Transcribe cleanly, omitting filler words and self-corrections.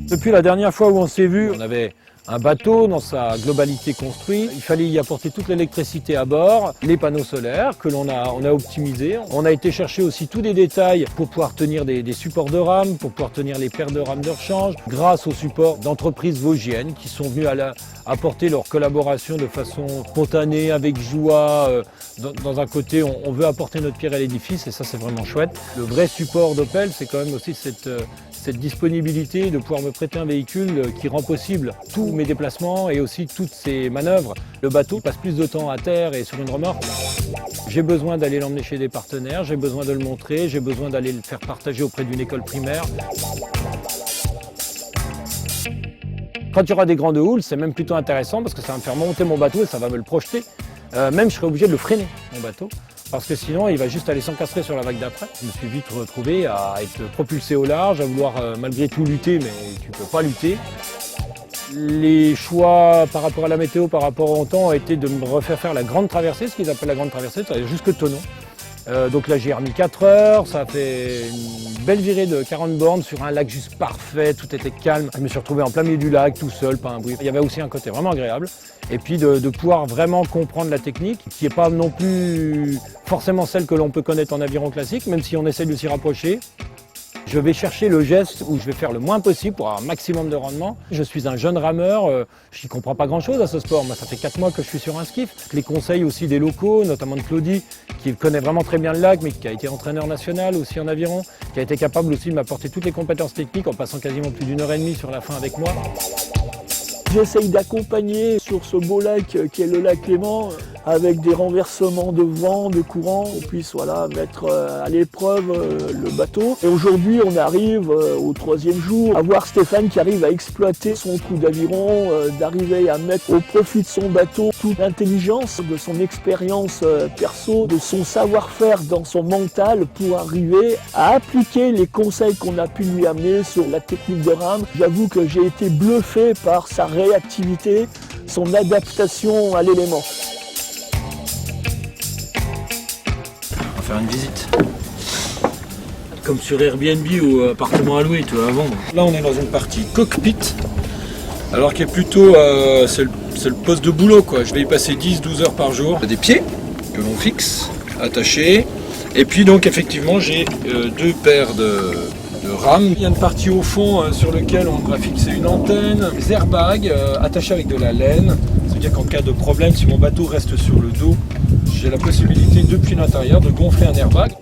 Depuis la dernière fois où on s'est vu, on avait un bateau dans sa globalité construit. Il fallait y apporter toute l'électricité à bord, les panneaux solaires que on a optimisés. On a été chercher aussi tous les détails pour pouvoir tenir des supports de rames, pour pouvoir tenir les paires de rames de rechange, grâce aux supports d'entreprises vosgiennes qui sont venus apporter leur collaboration de façon spontanée, avec joie. Dans un côté, on veut apporter notre pierre à l'édifice et ça c'est vraiment chouette. Le vrai support d'Opel, c'est quand même aussi cette disponibilité de pouvoir me prêter un véhicule qui rend possible tous mes déplacements et aussi toutes ces manœuvres. Le bateau passe plus de temps à terre et sur une remorque. J'ai besoin d'aller l'emmener chez des partenaires, j'ai besoin de le montrer, j'ai besoin d'aller le faire partager auprès d'une école primaire. Quand il y aura des grandes houles, c'est même plutôt intéressant parce que ça va me faire monter mon bateau et ça va me le projeter. Même je serai obligé de le freiner, mon bateau. Parce que sinon, il va juste aller s'encastrer sur la vague d'après. Je me suis vite retrouvé à être propulsé au large, à vouloir malgré tout lutter, mais tu ne peux pas lutter. Les choix par rapport à la météo, par rapport au temps, ont été de me refaire faire la grande traversée, ce qu'ils appellent la grande traversée, c'est-à-dire jusque Thonon. Donc là, j'ai remis 4 heures, ça a fait une belle virée de 40 bornes sur un lac juste parfait, tout était calme. Je me suis retrouvé en plein milieu du lac, tout seul, pas un bruit. Il y avait aussi un côté vraiment agréable. Et puis de pouvoir vraiment comprendre la technique, qui n'est pas non plus forcément celle que l'on peut connaître en aviron classique, même si on essaie de s'y rapprocher. Je vais chercher le geste où je vais faire le moins possible pour avoir un maximum de rendement. Je suis un jeune rameur, je n'y comprends pas grand-chose à ce sport. Moi, ça fait 4 mois que je suis sur un skiff. Les conseils aussi des locaux, notamment de Claudie, qui connaît vraiment très bien le lac, mais qui a été entraîneur national aussi en aviron, qui a été capable aussi de m'apporter toutes les compétences techniques en passant quasiment plus d'1 heure et demie sur la fin avec moi. J'essaye d'accompagner sur ce beau lac qui est le lac Clément avec des renversements de vent, de courant, on puisse mettre à l'épreuve le bateau. Et aujourd'hui, on arrive au 3e jour à voir Stéphane qui arrive à exploiter son coup d'aviron, d'arriver à mettre au profit de son bateau toute l'intelligence de son expérience perso, de son savoir-faire dans son mental pour arriver à appliquer les conseils qu'on a pu lui amener sur la technique de rame. J'avoue que j'ai été bluffé par sa réactivité, son adaptation à l'élément. On va faire une visite. Comme sur Airbnb ou appartement à louer, tu vois, à vendre. Là, on est dans une partie cockpit, alors qu'il est plutôt, c'est le poste de boulot, quoi. Je vais y passer 10-12 heures par jour. Des pieds que l'on fixe, attachés. Et puis donc, effectivement, j'ai 2 paires de rames. Il y a une partie au fond sur laquelle on va fixer une antenne, des airbags attachés avec de la laine. C'est-à-dire qu'en cas de problème, si mon bateau reste sur le dos, j'ai la possibilité depuis l'intérieur de gonfler un airbag.